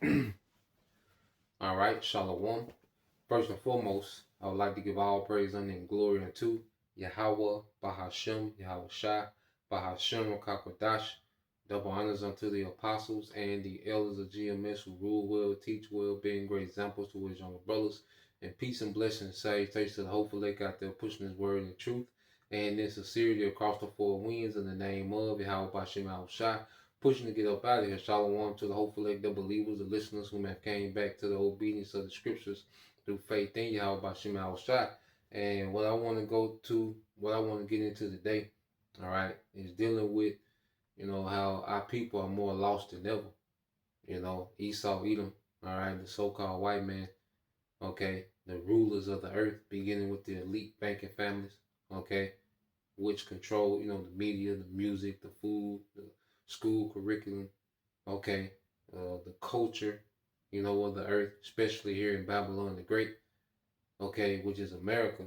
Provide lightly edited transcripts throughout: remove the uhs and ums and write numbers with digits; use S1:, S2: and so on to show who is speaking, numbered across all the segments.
S1: All right, Shalom. First and foremost, I would like to give all praise, honor, and glory unto Yahweh, Bahashem, Yahweh Shai, Bahashem, Rakakwadash. Double honors unto the apostles and the elders of GMS who rule well, teach well, being great examples to his younger brothers. And peace and blessings, salutations to the hopeful lake out there pushing his word and truth and in sincerity across the four winds in the name of Yahweh Bashem Yahweh Shai, pushing to get up out of here. Shalom to the hopeful elect, the believers, the listeners who have came back to the obedience of the scriptures through faith in Yahweh Bashem Yahweh Shai. And what I want to get into today, all right, is dealing with, how our people are more lost than ever. Esau, Edom, all right, the so-called white man, okay, the rulers of the earth, beginning with the elite banking families, okay, which control, the media, the music, the food, the school curriculum, okay, the culture, of the earth, especially here in Babylon the Great, okay, which is America.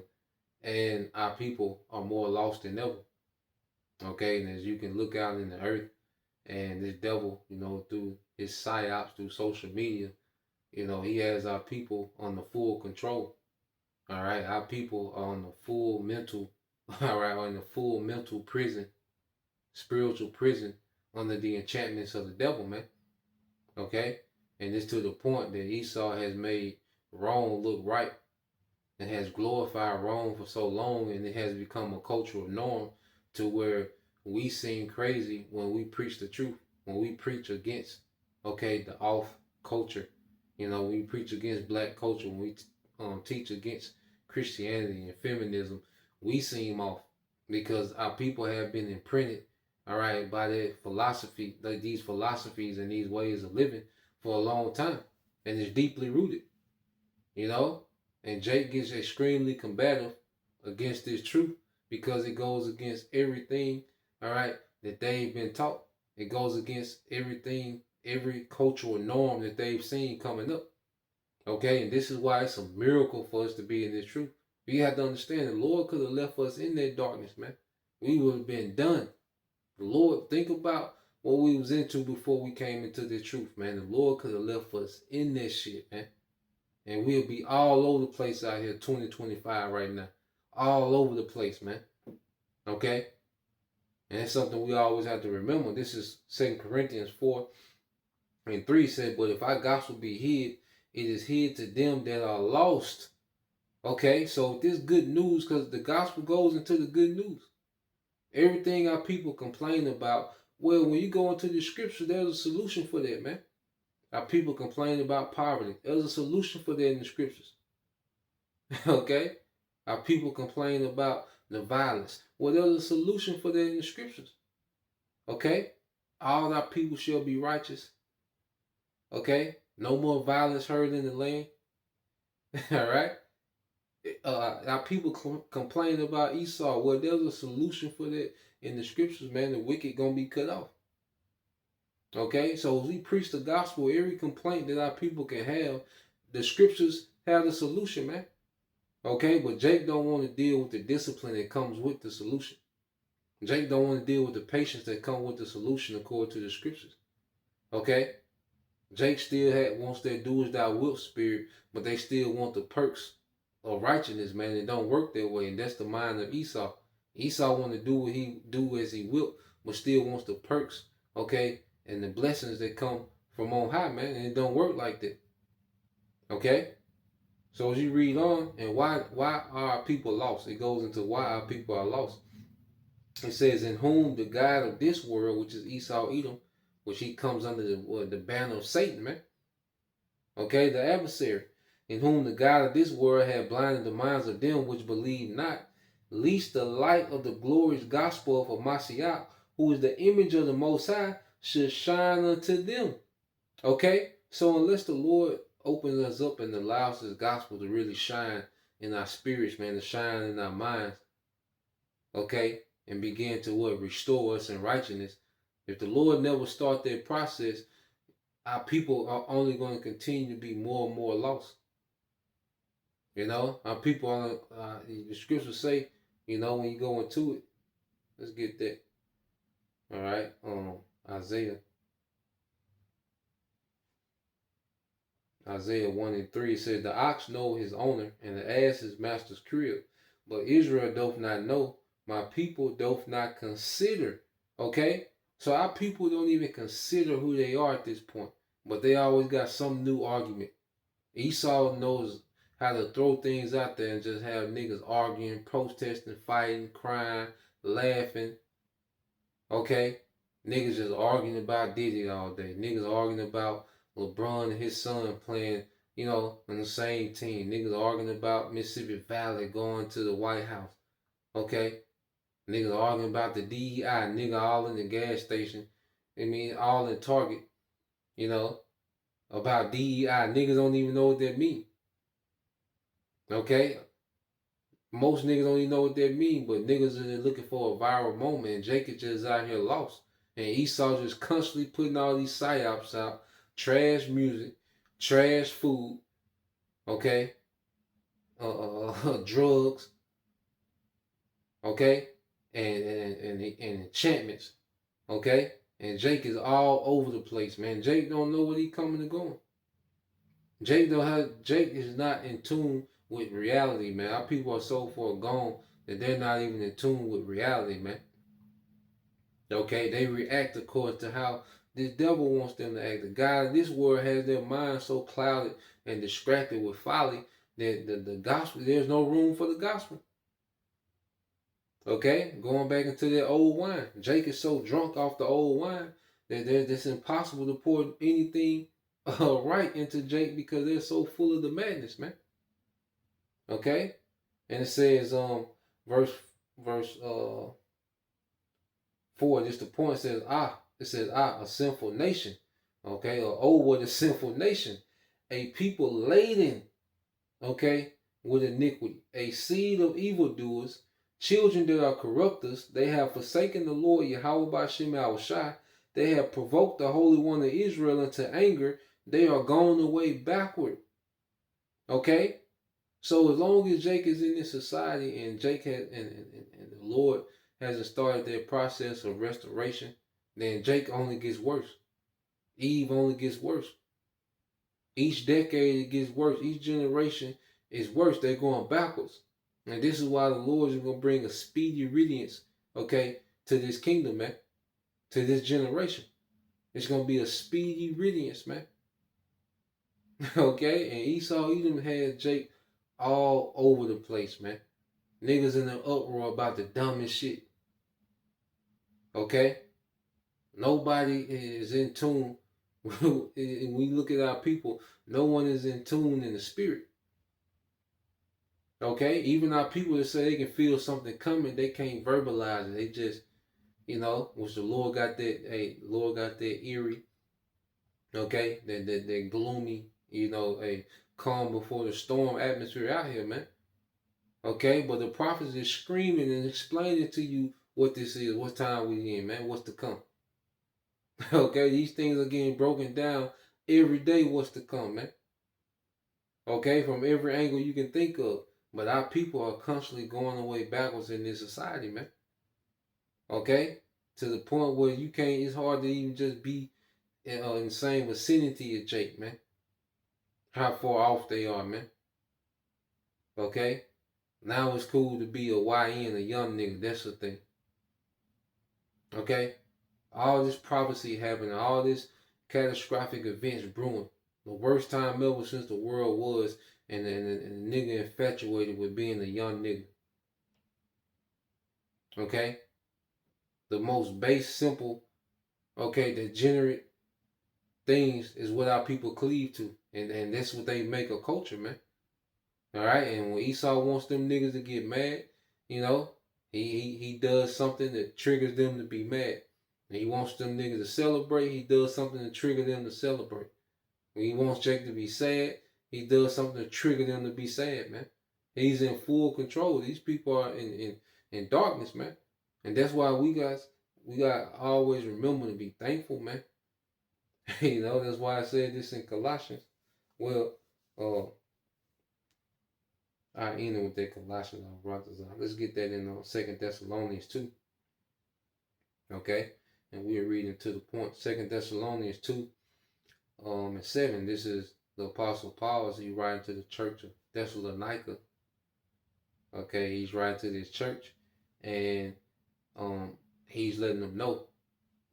S1: And our people are more lost than ever, okay. And as you can look out in the earth, and this devil, through his psyops, through social media, he has our people on the full control. All right, our people are on the full mental, all right, on the full mental prison, spiritual prison under the enchantments of the devil, man. Okay? And it's to the point that Esau has made wrong look right and has glorified wrong for so long, and it has become a cultural norm to where we seem crazy when we preach the truth, when we preach against, okay, the off culture. We preach against black culture, when we teach against Christianity and feminism, we seem off because our people have been imprinted, all right, by that philosophy, like these philosophies and these ways of living for a long time, and it's deeply rooted, you know. And Jake gets extremely combative against this truth because it goes against everything, all right, that they've been taught. It goes against everything, every cultural norm that they've seen coming up. Okay, and this is why it's a miracle for us to be in this truth. We have to understand the Lord could have left us in that darkness, man. We would have been done. The Lord, think about what we was into before we came into the truth, man. The Lord could have left us in that shit, man. And we'll be all over the place out here 2025 right now. All over the place, man. Okay? And it's something we always have to remember. This is 2 Corinthians 4 and 3 said, but if our gospel be hid, it is hid to them that are lost. Okay, so this good news, because the gospel goes into the good news. Everything our people complain about, well, when you go into the scripture, there's a solution for that, man. Our people complain about poverty. There's a solution for that in the scriptures. Okay? Our people complain about the violence. Well, there's a solution for that in the scriptures. Okay? All our people shall be righteous. Okay? No more violence heard in the land. All right? Our people complain about Esau. Well, there's a solution for that in the scriptures, man. The wicked gonna be cut off. Okay? So as we preach the gospel, every complaint that our people can have, the scriptures have the solution, man. Okay, but Jake don't want to deal with the discipline that comes with the solution. Jake don't want to deal with the patience that come with the solution according to the scriptures. Okay? Jake still wants that do as thou wilt spirit, but they still want the perks of righteousness, man. It don't work that way, and that's the mind of Esau. Esau want to do what he do as he will, but still wants the perks, okay, and the blessings that come from on high, man. And it don't work like that. Okay? So as you read on, and why are our people lost? It goes into why our people are lost. It says, in whom the God of this world, which is Esau, Edom, which he comes under the banner of Satan, man. Okay, the adversary, in whom the God of this world had blinded the minds of them which believe not, lest the light of the glorious gospel of Mashiach, who is the image of the Most High, should shine unto them. Okay, so unless the Lord opens us up and allows His gospel to really shine in our spirits, man, to shine in our minds, okay, and begin to restore us in righteousness. If the Lord never start that process, our people are only going to continue to be more and more lost. Our people are, the scriptures say, when you go into it, let's get that. All right, Isaiah. Isaiah 1 and 3 says, the ox know his owner, and the ass his master's crib. But Israel doth not know, my people doth not consider. Okay? So our people don't even consider who they are at this point. But they always got some new argument. Esau knows how to throw things out there and just have niggas arguing, protesting, fighting, crying, laughing. Okay? Niggas just arguing about Diddy all day. Niggas arguing about LeBron and his son playing, on the same team. Niggas arguing about Mississippi Valley going to the White House. Okay? Niggas arguing about the DEI. Nigga all in the gas station. All in Target. About DEI. Niggas don't even know what that mean. Okay? Most niggas don't even know what that mean, but niggas are looking for a viral moment, and Jake is just out here lost. And Esau just constantly putting all these psyops out, trash music, trash food, okay, drugs, okay, and enchantments, okay. And Jake is all over the place, man. Jake don't know what he coming and going. Jake is not in tune with reality, man. Our people are so far gone that they're not even in tune with reality, man. Okay, they react according to how this devil wants them to act. The God of this world has their mind so clouded and distracted with folly that the gospel, there's no room for the gospel. Okay, going back into that old wine. Jake is so drunk off the old wine that it's impossible to pour anything right into Jake because they're so full of the madness, man. Okay, and it says verse 4, just the point says a sinful nation. Okay, or oh, what a sinful nation, a people laden, okay, with iniquity, a seed of evildoers, children that are corrupters. They have forsaken the Lord Yahweh B'Shem Yahushai. They have provoked the Holy One of Israel into anger. They are gone away backward. Okay, so as long as Jake is in this society and Jake has and the Lord hasn't started their process of restoration, then Jake only gets worse. Eve only gets worse. Each decade it gets worse. Each generation is worse. They're going backwards. And this is why the Lord is going to bring a speedy radiance, okay, to this kingdom, man. To this generation. It's going to be a speedy radiance, man. Okay? And Esau Edom had Jake all over the place, man. Niggas in an uproar about the dumbest shit. Okay? Nobody is in tune. When we look at our people, no one is in tune in the spirit. Okay? Even our people that say they can feel something coming, they can't verbalize it. They just, which the Lord got that eerie, okay? That gloomy, a calm before the storm atmosphere out here, man. Okay? But the prophets is screaming and explaining to you what this is, what time we in, man, what's to come. Okay, these things are getting broken down every day. What's to come, man? Okay, from every angle you can think of. But our people are constantly going away backwards in this society, man. Okay, to the point where you can't. It's hard to even just be in the same vicinity as Jake, man. How far off they are, man. Okay, now it's cool to be a YN, a young nigga. That's the thing. Okay. All this prophecy happening, all this catastrophic events brewing. The worst time ever since the world was, and the nigga infatuated with being a young nigga. Okay? The most base, simple, okay, degenerate things is what our people cleave to. And that's what they make a culture, man. Alright? And when Esau wants them niggas to get mad, he does something that triggers them to be mad. And he wants them niggas to celebrate, he does something to trigger them to celebrate. When he wants Jake to be sad, he does something to trigger them to be sad, man. He's in full control. These people are in darkness, man. And that's why we got always remember to be thankful, man. That's why I said this in Colossians. Well, I end with that Colossians. Let's get that in 2 Thessalonians 2. Okay? And we're reading to the point. 2 Thessalonians 2 and 7. This is the Apostle Paul, as he writing to the church of Thessalonica. Okay, he's writing to this church, and he's letting them know,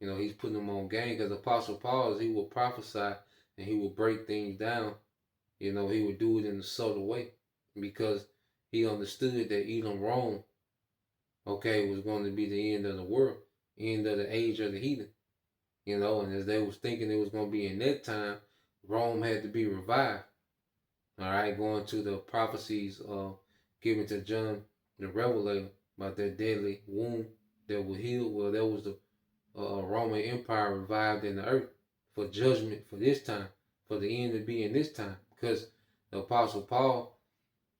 S1: he's putting them on game, because Apostle Paul, he will prophesy and he will break things down. He would do it in a subtle way, because he understood that even Rome, okay, was going to be the end of the world, end of the age of the heathen. And as they was thinking it was going to be in that time, Rome had to be revived. All right, going to the prophecies given to John the Revelator about that deadly wound that would heal. Well, that was the Roman Empire revived in the earth for judgment for this time, for the end to be in this time. Because the Apostle Paul,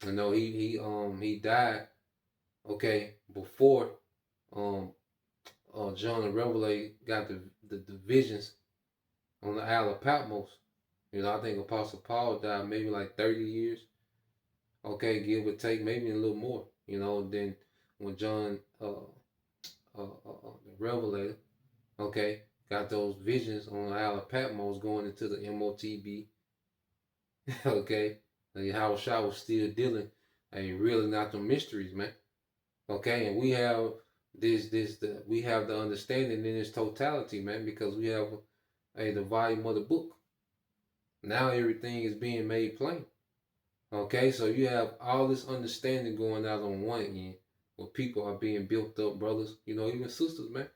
S1: he died, okay, before John the Revelator got the visions on the Isle of Patmos. I think Apostle Paul died maybe like 30 years, okay, give or take, maybe a little more, than when John the Revelator, okay, got those visions on the Isle of Patmos going into the MOTB, okay, how Shah was still dealing, reeling out the mysteries, man, okay, and we have we have the understanding in its totality, man, because we have the volume of the book. Now everything is being made plain. Okay, so you have all this understanding going out on one end, where people are being built up, brothers, even sisters, man,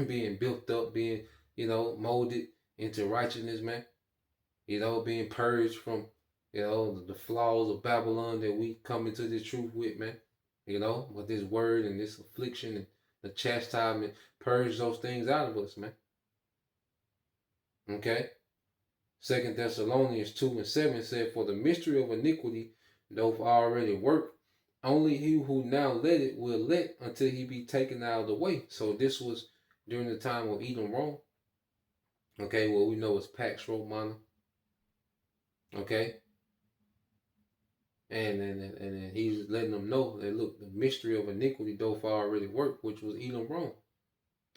S1: being built up, being, molded into righteousness, man, being purged from, the flaws of Babylon that we come into this truth with, man, with this word and this affliction and the chastisement, purge those things out of us, man. Okay. 2 Thessalonians 2:7 said, "For the mystery of iniquity doth already work. Only he who now let it will let until he be taken out of the way." So this was during the time of Edom Rome. Okay, well, we know it's Pax Romana. Okay. And then he's letting them know that, look, the mystery of iniquity doth already work, which was Edom Rome.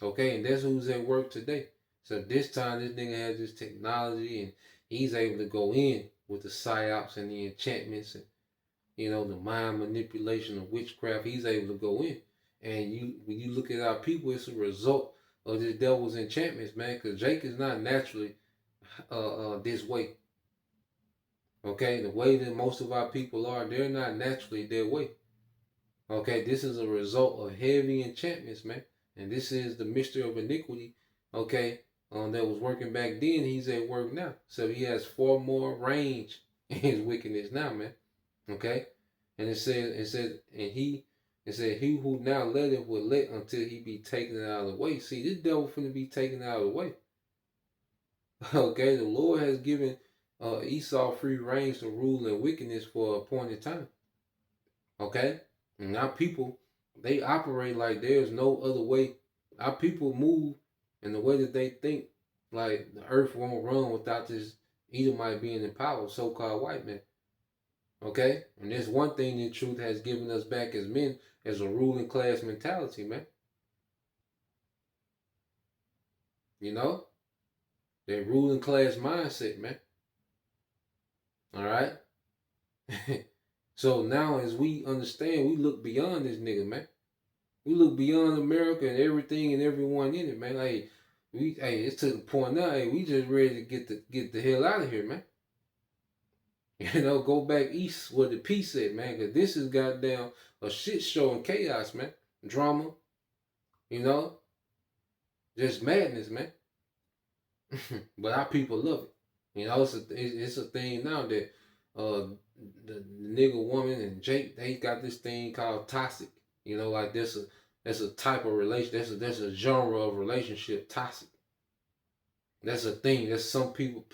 S1: Okay, and that's who's at work today. So this time, this nigga has this technology, and he's able to go in with the psyops and the enchantments and, the mind manipulation of witchcraft. He's able to go in. And when you look at our people, it's a result of this devil's enchantments, man, because Jake is not naturally this way. Okay, the way that most of our people are, they're not naturally their way. Okay, this is a result of heavy enchantments, man. And this is the mystery of iniquity, okay, that was working back then. He's at work now. So he has far more range in his wickedness now, man. Okay? And it said, he who now letteth will let until he be taken out of the way. See, this devil finna be taken out of the way. Okay, the Lord has given Esau free reigns to rule in wickedness for a appointed time. Okay? And our people, they operate like there's no other way. Our people move in the way that they think, like the earth won't run without this Edomite being in power, so-called white man. Okay? And there's one thing that truth has given us back as men, as a ruling class mentality, man. That ruling class mindset, man. All right? So now as we understand, we look beyond this nigga, man. We look beyond America and everything and everyone in it, man. It's to the point now, we just ready to get the hell out of here, man. Go back east where the peace at, man. Cause this is goddamn a shit show and chaos, man. Drama, just madness, man. But our people love it. It's a thing now that the nigga woman and Jake, they got this thing called toxic. Like that's a type of relation. That's a genre of relationship, toxic. That's a thing. That's some people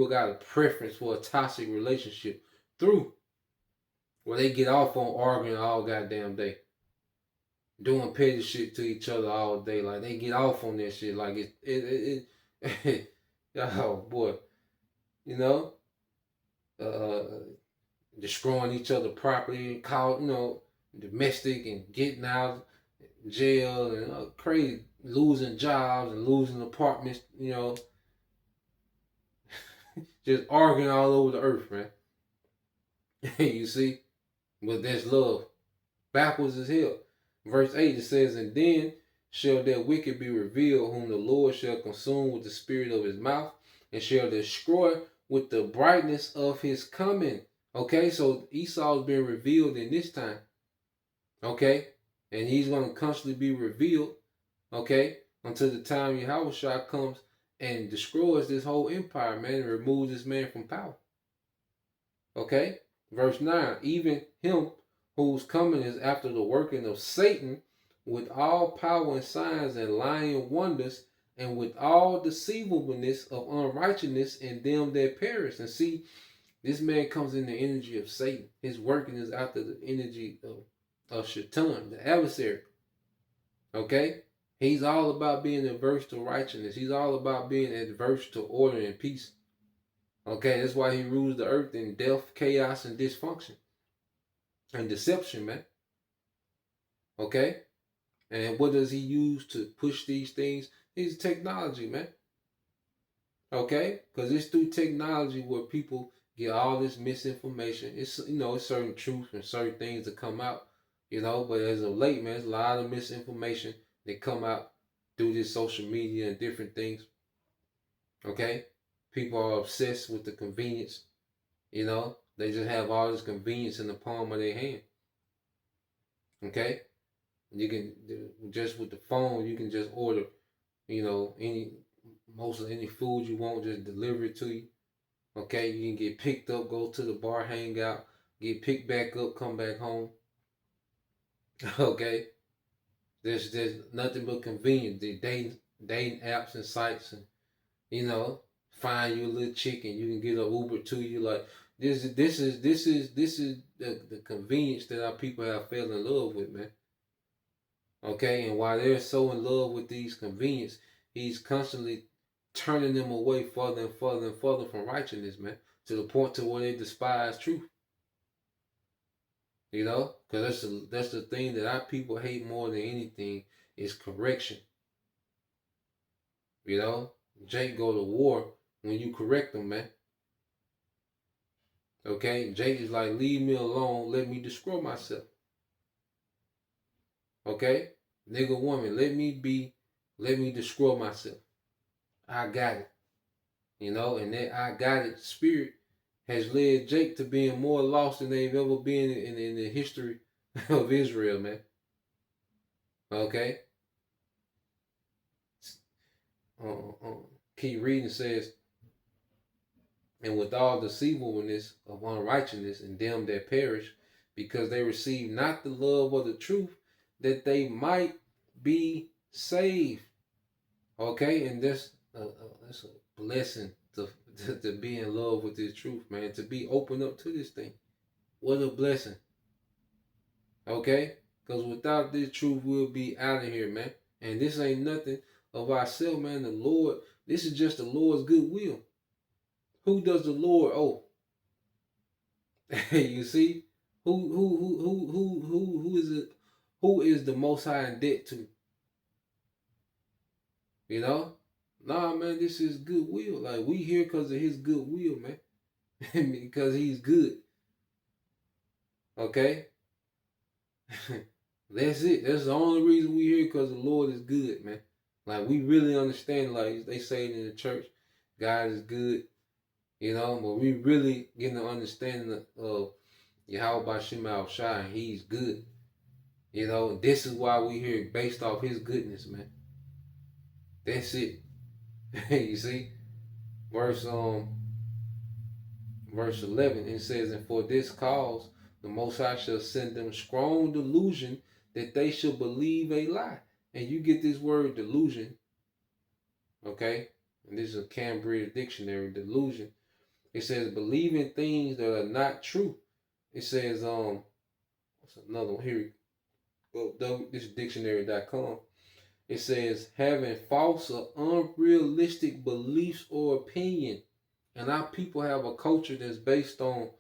S1: got a preference for a toxic relationship through where they get off on arguing all goddamn day, doing petty shit to each other all day. Like they get off on that shit. Like it oh boy, destroying each other property, call domestic and getting out jail and crazy, losing jobs and losing apartments, just arguing all over the earth, man. You see? But that's love. Backwards as hell. Verse 8 it says, and then shall that wicked be revealed, whom the Lord shall consume with the spirit of his mouth, and shall destroy with the brightness of his coming. Okay, so Esau's been revealed in this time. Okay, and he's going to constantly be revealed. Okay, until the time Yahushua comes and destroys this whole empire, man, and removes this man from power. Okay, verse 9, even him whose coming is after the working of Satan, with all power and signs and lying wonders, and with all deceivableness of unrighteousness in them that perish. And see, this man comes in the energy of Satan. His working is after the energy of Shaitan, the adversary. Okay? He's all about being adverse to righteousness. He's all about being adverse to order and peace. Okay? That's why he rules the earth in death, chaos, and dysfunction. And deception, man. Okay? And what does he use to push these things? It's technology, man. Okay? Because it's through technology where people get all this misinformation. It's, it's certain truth and certain things that come out, but as of late, man, there's a lot of misinformation that come out through this social media and different things. Okay? People are obsessed with the convenience. They just have all this convenience in the palm of their hand. Okay? You can just with the phone, you can just order, most of any food you want, just deliver it to you. Okay, you can get picked up, go to the bar, hang out, get picked back up, come back home. Okay, there's nothing but convenience. The dating apps and sites, and find you a little chick and you can get an Uber to you. Like this is the convenience that our people have fell in love with, man. Okay, and while they're so in love with these convenience, he's constantly turning them away further and further and further from righteousness, man, to the point to where they despise truth. Because that's the thing that our people hate more than anything is correction. Jake go to war when you correct them, man. Okay, Jake is like, leave me alone, let me destroy myself. Okay, nigga, woman, let me destroy myself. I got it. And that I got it spirit has led Jake to being more lost than they've ever been in the history of Israel, man. Okay? Keep reading. Says, and with all deceivableness of unrighteousness in them that perish, because they receive not the love of the truth, that they might be saved. Okay? And that's a blessing to be in love with this truth, man. To be open up to this thing. What a blessing. Okay? Because without this truth, we'll be out of here, man. And this ain't nothing of ourselves, man. The Lord, this is just the Lord's goodwill. Who does the Lord owe? You see? Who is it? Who is the Most High in debt to? Nah, man, this is goodwill. Like, we here because of his goodwill, man. Because he's good. Okay? That's it. That's the only reason we here, because the Lord is good, man. Like, we really understand, like they say it in the church, God is good, but we really get the understanding of Yahweh Bashim Al-Shai, and he's good. This is why we here, based off his goodness, man. That's it. You see? Verse 11, it says, and for this cause, the Most High shall send them strong delusion that they shall believe a lie. And you get this word delusion, okay? And this is a Cambridge dictionary, delusion. It says believing things that are not true. It says, what's another one here? This is dictionary.com. It says having false or unrealistic beliefs or opinion. And our people have a culture that's based on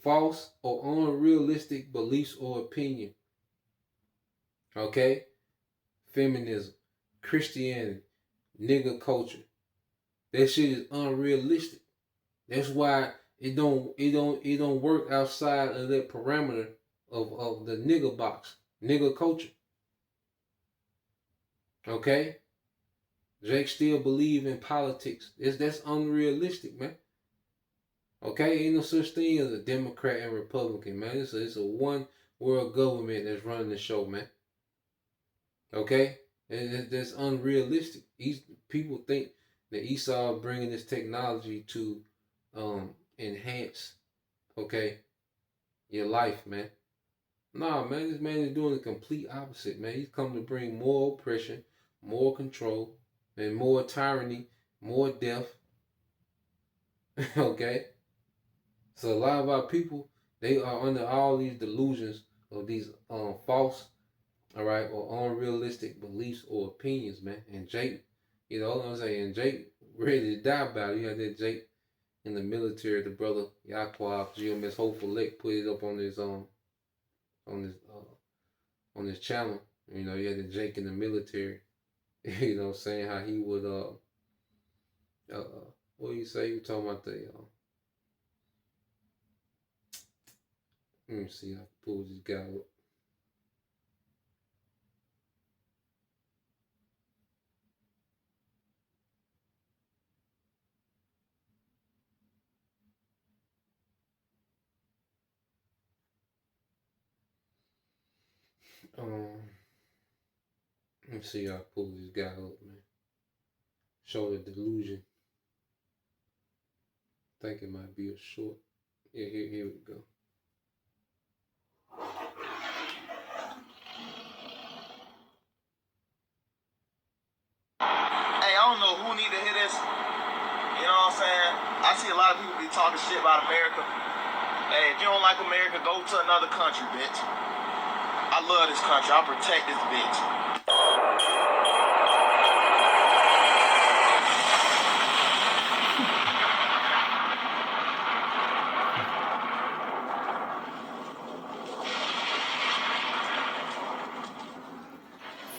S1: false or unrealistic beliefs or opinion. Okay? Feminism, Christianity, nigga culture. That shit is unrealistic. That's why it don't work outside of that parameter of the nigga box, nigga culture. Okay? Jake still believe in politics. That's unrealistic, man. Okay, ain't no such thing as a Democrat and Republican, man. It's a one world government that's running the show, man. Okay, and that's unrealistic. People think that Esau bringing this technology to enhance, okay, your life, man. Nah, man, this man is doing the complete opposite, man. He's come to bring more oppression, more control, and more tyranny, more death. Okay, so a lot of our people, they are under all these delusions of these false, all right, or unrealistic beliefs or opinions, man. And Jake, you know what I'm saying? Jake ready to die about it. You had that Jake in the military, the brother Yaquab, GMS Hopeful Lake, put it up on his on his on his channel. You know, you had the Jake in the military. You know, saying how he would what do you say? You talking about the let me see, I pulled this guy up. Let me see, I pulled this guy up, man. Show the delusion. I think it might be a short. Yeah, here we go.
S2: Hey, I don't know who need to hear this. You know what I'm saying? I see a lot of people be talking shit about America. Hey, if you don't like America, go to another country, bitch. I love this country. I'll protect this bitch.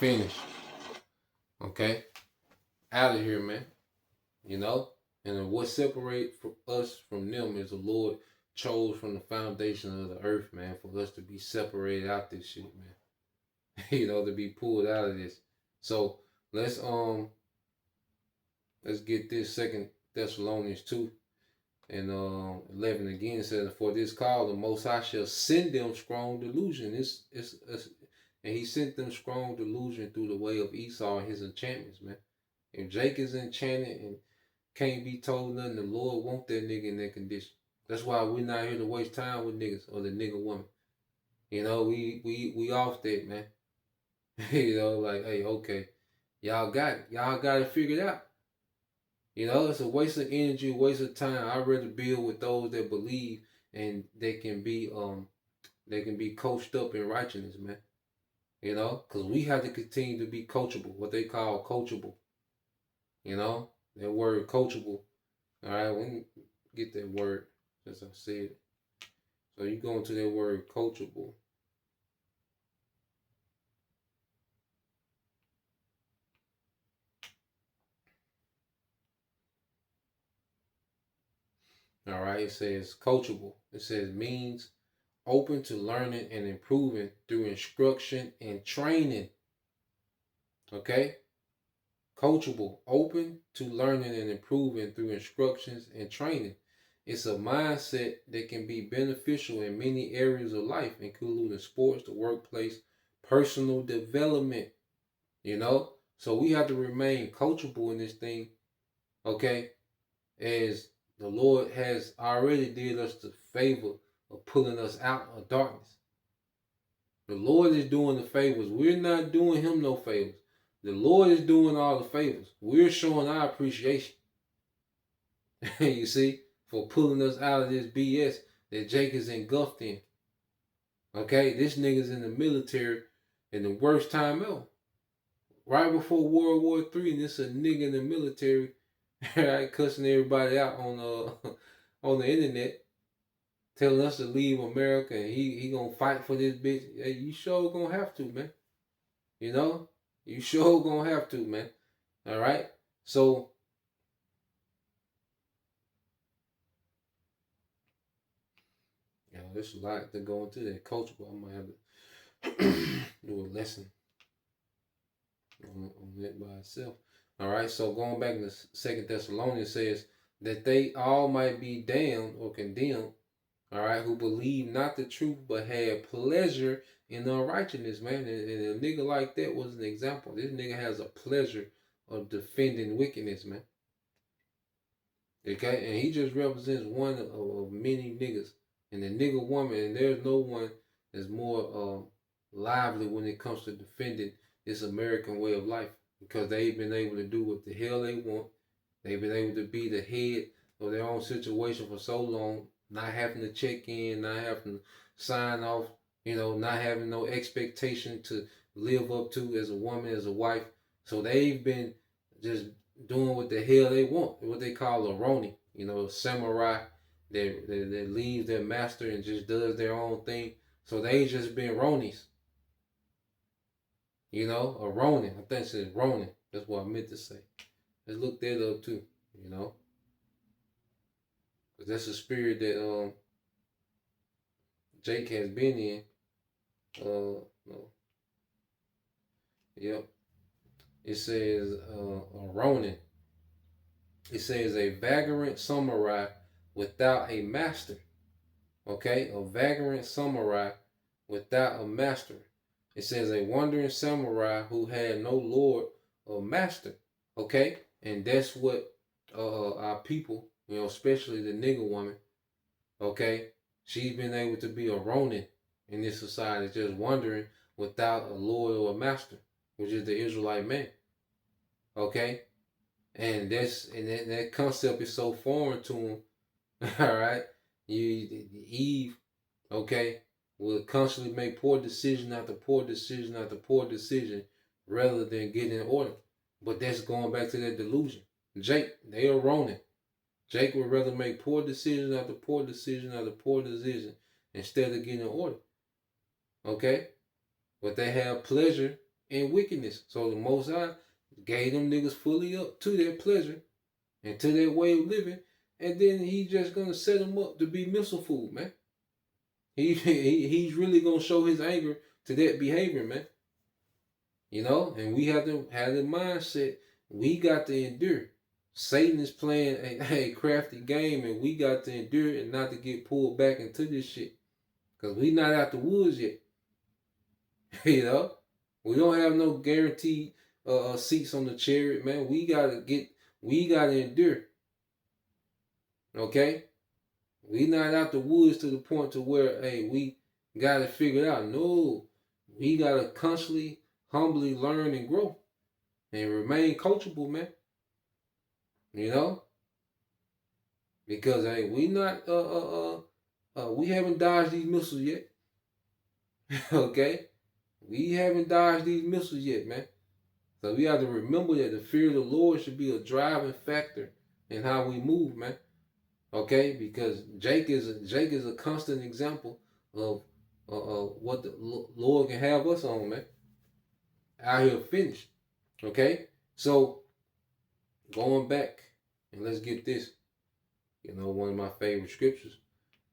S1: Finish. Okay? Out of here, man. You know? And what separates us from them is the Lord chose from the foundation of the earth, man, for us to be separated out this shit, man. You know, to be pulled out of this. So let's get this Second Thessalonians 2 and 11 again. Says, for this cause the Most High shall send them strong delusion. It's and he sent them strong delusion through the way of Esau and his enchantments, man. If Jake is enchanted and can't be told nothing, the Lord want that nigga in that condition. That's why we're not here to waste time with niggas or the nigga woman. You know, we off that, man. You know, like, hey, okay, y'all got it. Y'all got it figured out. You know, it's a waste of energy, a waste of time. I'd rather build with those that believe and they can be coached up in righteousness, man. You know, because we have to continue to be coachable, what they call coachable. You know, that word coachable. All right, we can get that word as I said. So you go into that word coachable. All right, it says coachable. It says means open to learning and improving through instruction and training. Okay? Coachable, open to learning and improving through instructions and training. It's a mindset that can be beneficial in many areas of life, including sports, the workplace, personal development. You know? So we have to remain coachable in this thing, okay? As the Lord has already did us the favor of pulling us out of darkness. The Lord is doing the favors. We're not doing him no favors. The Lord is doing all the favors. We're showing our appreciation. You see, for pulling us out of this BS that Jake is engulfed in. Okay, this nigga's in the military in the worst time ever. Right before World War III, and this a nigga in the military, right, cussing everybody out on on the internet, telling us to leave America, and he gonna fight for this bitch. Hey, you sure gonna have to, man. You know, you sure gonna have to, man. All right. So there's a lot to go into that culture, but I might have to do a lesson on that by itself. All right, so going back to Second Thessalonians says that they all might be damned or condemned, all right, who believe not the truth but had pleasure in unrighteousness, man. And a nigga like that was an example. This nigga has a pleasure of defending wickedness, man. Okay, and he just represents one of many niggas. And the nigga woman, and there's no one that's more lively when it comes to defending this American way of life, because they've been able to do what the hell they want. They've been able to be the head of their own situation for so long, not having to check in, not having to sign off, not having no expectation to live up to as a woman, as a wife. So they've been just doing what the hell they want, what they call a Roni, samurai that leaves their master and just does their own thing. So they just been Ronis. A Ronin. I think it says Ronin. That's what I meant to say. Let's look that up too, because that's a spirit that Jake has been in. No. Yep. It says a Ronin. It says a vagrant samurai without a master. Okay, a vagrant samurai without a master. It says a wandering samurai who had no lord or master. Okay, and that's what our people, especially the nigger woman, okay, she's been able to be a Ronin in this society, just wandering without a lord or a master, which is the Israelite man. Okay, and that concept is so foreign to him. All right, Eve, okay, will constantly make poor decision after poor decision after poor decision rather than get in order. But that's going back to that delusion. Jake, they are Ronin. Jake would rather make poor decision after poor decision after poor decision instead of getting in order. Okay? But they have pleasure in wickedness. So the Most High gave them niggas fully up to their pleasure and to their way of living. And then he just going to set them up to be missile food, man. He's really going to show his anger to that behavior, man. And we have to have the mindset, we got to endure. Satan is playing a crafty game, and we got to endure and not to get pulled back into this shit. Because we not out the woods yet. We don't have no guaranteed seats on the chariot, man. We gotta endure. Okay? We not out the woods to the point to where, hey, we got to figure it out. No, we got to constantly, humbly learn and grow and remain coachable, man. Because, hey, we not, we haven't dodged these missiles yet. Okay? We haven't dodged these missiles yet, man. So we have to remember that the fear of the Lord should be a driving factor in how we move, man. Okay, because Jake is a constant example of what the Lord can have us on, man. Out here finished. Okay, so going back and let's get this. One of my favorite scriptures,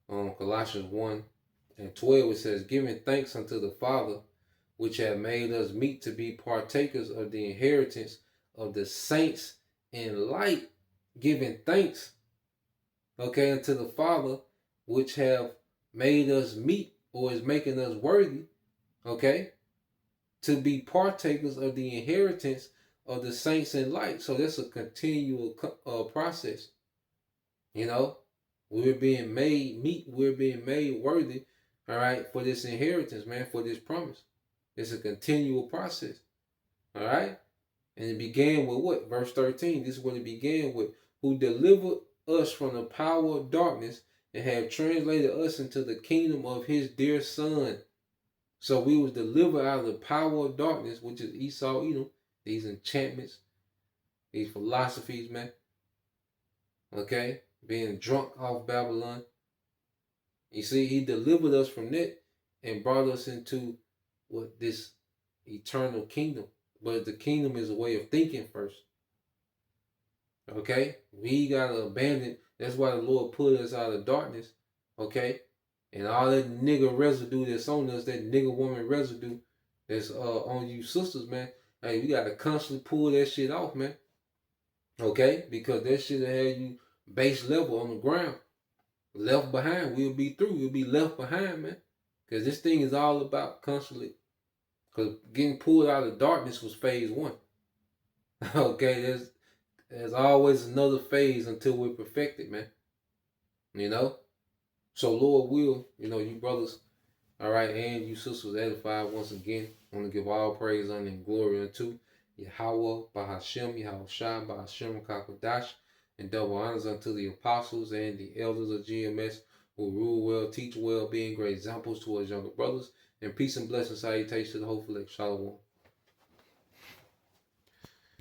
S1: Colossians 1:12, it says, "Giving thanks unto the Father, which have made us meet to be partakers of the inheritance of the saints in light." Giving thanks. Okay, unto the Father, which have made us meet, or is making us worthy, okay, to be partakers of the inheritance of the saints in light. So that's a continual process. We're being made meet, we're being made worthy, all right, for this inheritance, man, for this promise. It's a continual process, all right? And it began with what? Verse 13, this is what it began with. Who delivered us from the power of darkness and have translated us into the kingdom of his dear son. So we was delivered out of the power of darkness, which is Esau, these enchantments, these philosophies, man. Okay? Being drunk off Babylon. You see, he delivered us from that and brought us into this eternal kingdom. But the kingdom is a way of thinking first. Okay? We got to abandon. That's why the Lord put us out of darkness. Okay? And all that nigga residue that's on us, that nigga woman residue that's on you sisters, man. Hey, we gotta constantly pull that shit off, man. Okay? Because that shit will have you base level on the ground. Left behind, we'll be through. We'll be left behind, man. Because this thing is all about constantly. Because getting pulled out of darkness was phase 1. Okay, there's always another phase until we're perfected, man. You know? So Lord will, you brothers, all right, and you sisters edified once again. I want to give all praise, honor, and glory unto Yahweh, Bahashem, Yahweh Shai, Bahashem, Kakodash, and double honors unto the apostles and the elders of GMS who rule well, teach well, being great examples to us younger brothers. And peace and blessing salutations to the whole elect. Shalom.